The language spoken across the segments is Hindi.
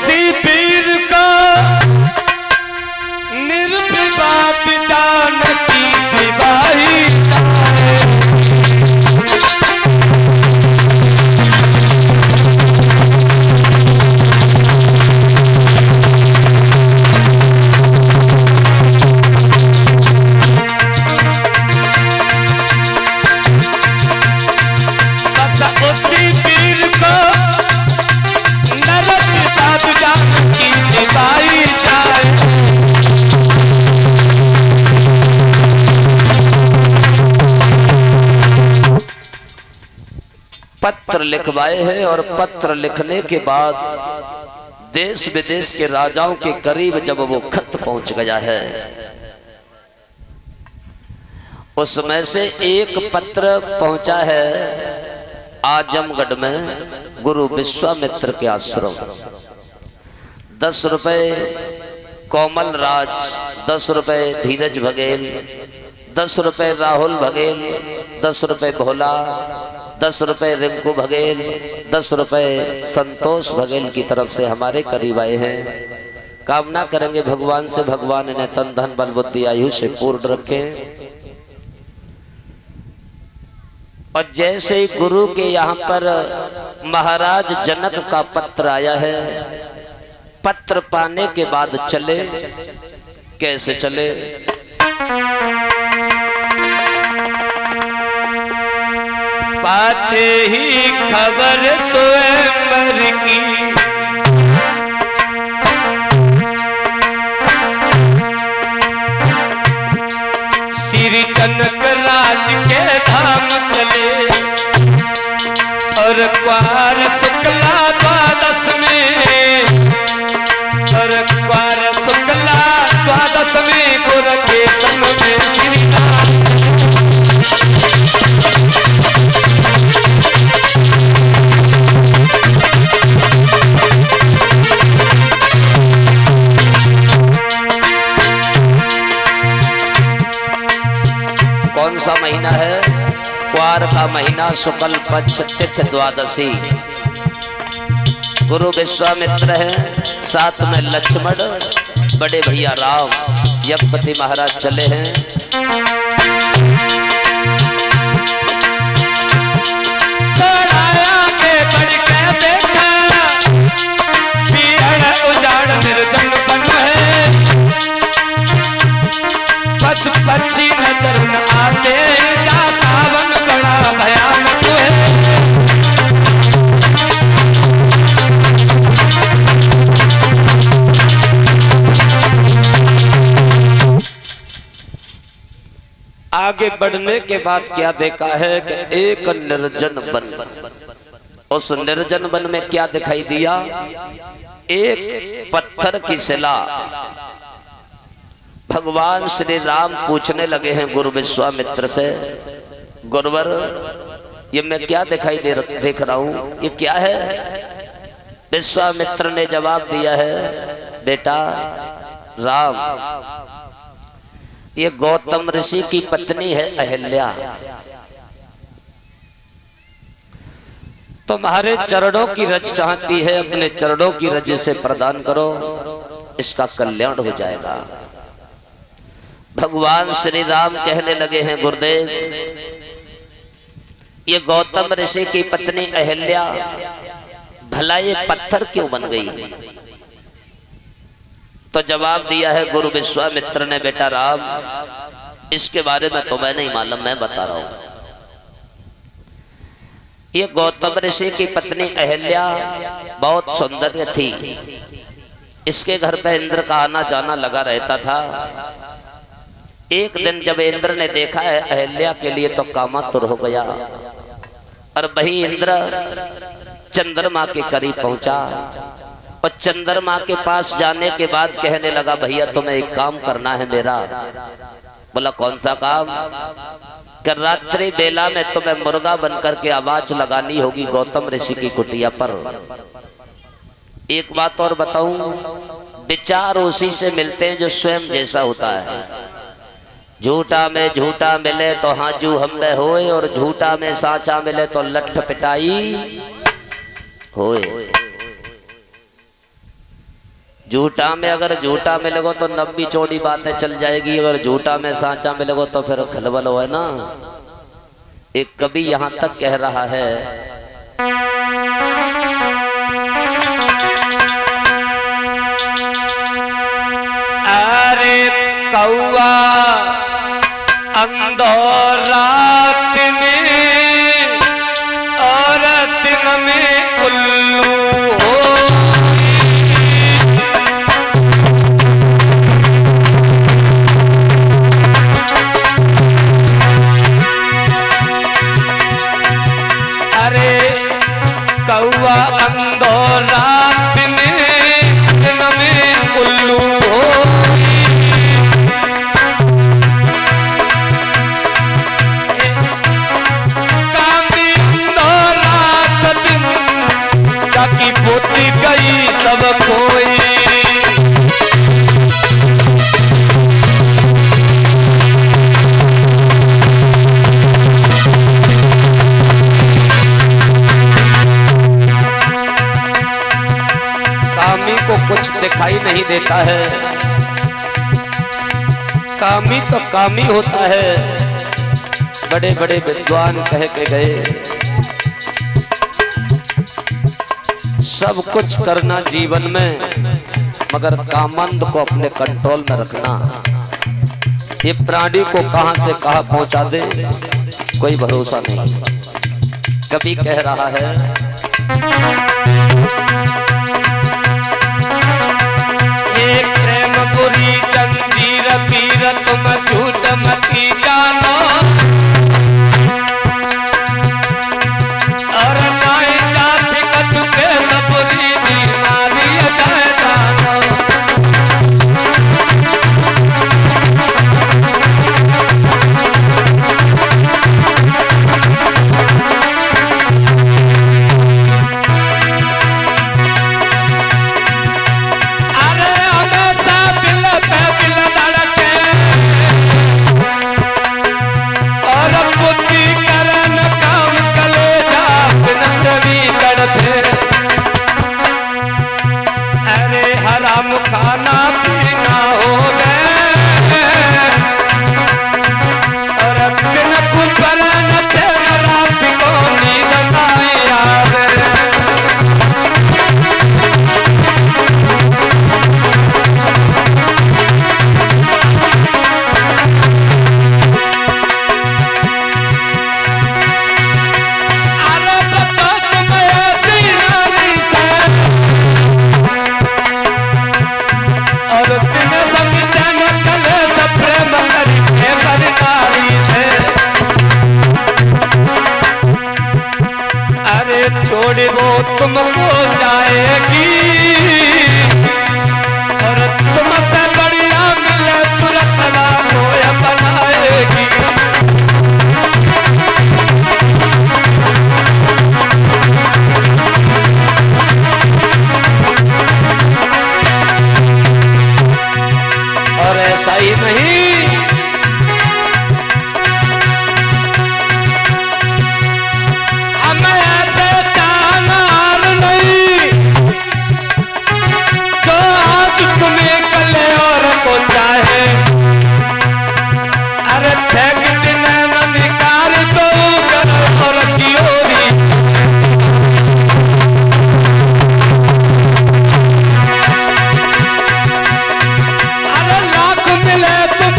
उसी पीर का निर्विवाद जानती विवाही पत्र लिखवाए हैं और पत्र लिखने के बाद देश विदेश के राजाओं के करीब जब वो खत पहुंच गया है, उसमें से एक पत्र पहुंचा है आजमगढ़ में गुरु विश्वामित्र के आश्रम। 10 रुपए कोमल राज, 10 रुपए धीरज बघेल, 10 रुपए राहुल बघेल, 10 रुपए भोला, 10 रुपए रिंकू बघेल, 10 रुपए संतोष बघेल की तरफ से हमारे करीब आए हैं। कामना करेंगे भगवान से भगवान इन्हें तन धन बल बुद्धि आयु से पूर्ण रखे। और जैसे ही गुरु के यहाँ पर महाराज जनक का पत्र आया है, पत्र पाने के बाद चले, कैसे चले? पाते ही खबर स्वयंवर की, श्री जनक राज के धाम चले और क्वार शुक्ला द्वादश में, और क्वार शुक्ला द्वादश में गुर के संग में श्री राम। कौन सा महीना है? क्वार का महीना, शुक्ल पक्ष तिथि द्वादशी। गुरु विश्वामित्र है, साथ में लक्ष्मण, बड़े भैया राम, यज्ञपति महाराज चले हैं। पक्षी नजर न आते, जा सावन बड़ा भयानक है। आगे बढ़ने के बाद क्या देखा है कि एक निर्जन वन, उस निर्जन वन में क्या दिखाई दिया? एक पत्थर की शिला। भगवान श्री राम पूछने लगे हैं गुरु विश्वामित्र से, गुरुवर ये मैं क्या दिखाई देख रहा हूं, ये क्या है? विश्वामित्र ने जवाब दिया है, बेटा राम, ये गौतम ऋषि की पत्नी है अहिल्या, तुम्हारे चरणों की रज चाहती है, अपने चरणों की रज से प्रदान करो, इसका कल्याण हो जाएगा। भगवान श्री राम कहने लगे हैं, गुरुदेव ये गौतम ऋषि की पत्नी अहिल्या भला ये पत्थर क्यों बन गई? तो जवाब दिया है गुरु विश्वामित्र ने, बेटा राम इसके बारे में तुम्हें नहीं मालूम, मैं बता रहा हूं। ये गौतम ऋषि की पत्नी अहिल्या बहुत सुंदर थी, इसके घर पे इंद्र का आना जाना लगा रहता था। एक दिन जब इंद्र ने देखा है अहिल्या के लिए तो कामातुर हो गया, और वही इंद्र चंद्रमा के करीब पहुंचा, और चंद्रमा के पास जाने के बाद कहने लगा, भैया तुम्हें एक काम करना है मेरा। बोला कौन सा काम? कि रात्रि बेला में तुम्हें मुर्गा बनकर के आवाज लगानी होगी गौतम ऋषि की कुटिया पर। एक बात और बताऊं, विचार उसी से मिलते हैं जो स्वयं जैसा होता है। झूठा में झूठा मिले तो हाजू हमले होए, और झूठा में साचा मिले तो लठ पिटाई होए। झूठा में अगर झूठा मिलेगो तो लंबी चौड़ी बातें चल जाएगी, अगर झूठा में सांचा मिलेगो तो फिर खलबल हो है ना। एक कवि यहां तक कह रहा है, अरे कौआ अंधोर रात में और दिन में उल्लू हो। अरे कौआ अंधोर रात में दिन में उल्लू हो। की पोती गई सब कोई, कामी को कुछ दिखाई नहीं देता है, कामी तो कामी होता है। बड़े बड़े विद्वान कह के गए, सब कुछ करना जीवन में, मगर कामंद को अपने कंट्रोल में रखना। ये प्राणी को कहां से कहां पहुंचा दे कोई भरोसा नहीं। कभी कह रहा है, एक प्रेम बुरी जंजीर पीर तुम झूठ मती जानो, और नाई जाति कछुके सबरी बीमारी जाए जानो। अरे हमेशा दिल पे दिल धड़के, और बुद्धि करन काम कलेजा बिन प्रवी तड़पे। अरे हराम खाना पीना हो गए, और बिन कुपर न चैन रात को नींद नहीं आवे। अरे बच्चों तुम ऐसी नारी से, और दिन समझे न कले से प्रेम करके बड़ी नारी से। अरे छोड़ वो तुमको जाएगी, और तुमसे बढ़िया मिले तुरंत ना कोई बनाएगी। और ऐसा ही नहीं, हमें ऐसे चाहनार नहीं, जो आज तुम्हें कले और को चाहे। अरे फेंक दिन न निकाल दो घर और की ओरी। अरे लाख मिले तुम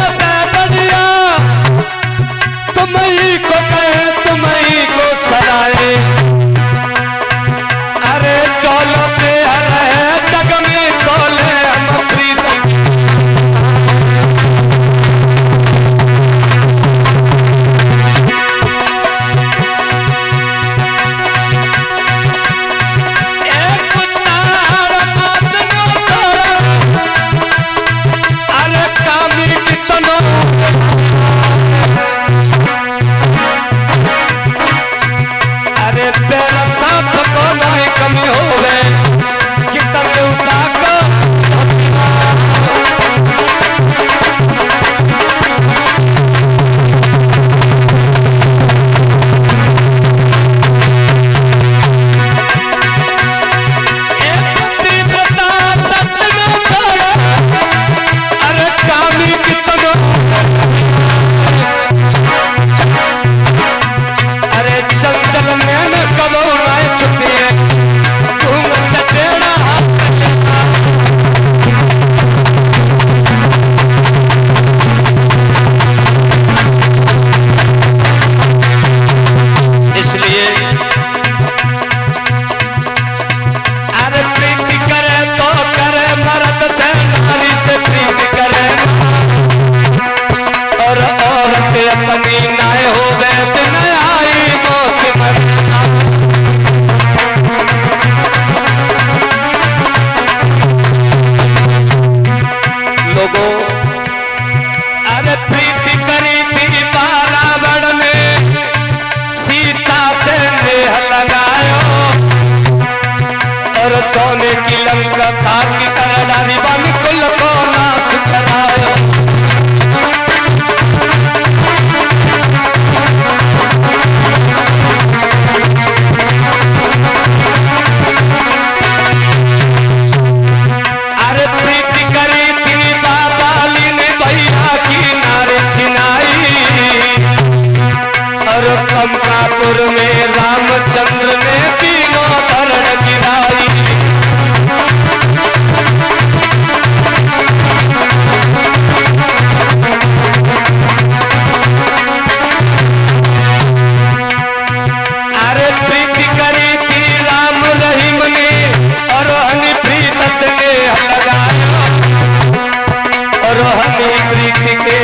कथा की कर डाली बानी कुल को नाश करायो। अरे प्रीति करी थी बाबाली ने भैया की नारे छिनाई और कमलापुर में रामचंद्र ने तीनों धरण गिराई। अरे प्रीति करी थी राम रहीम ने और हनी प्रीत से लगाया और हनी प्रीति के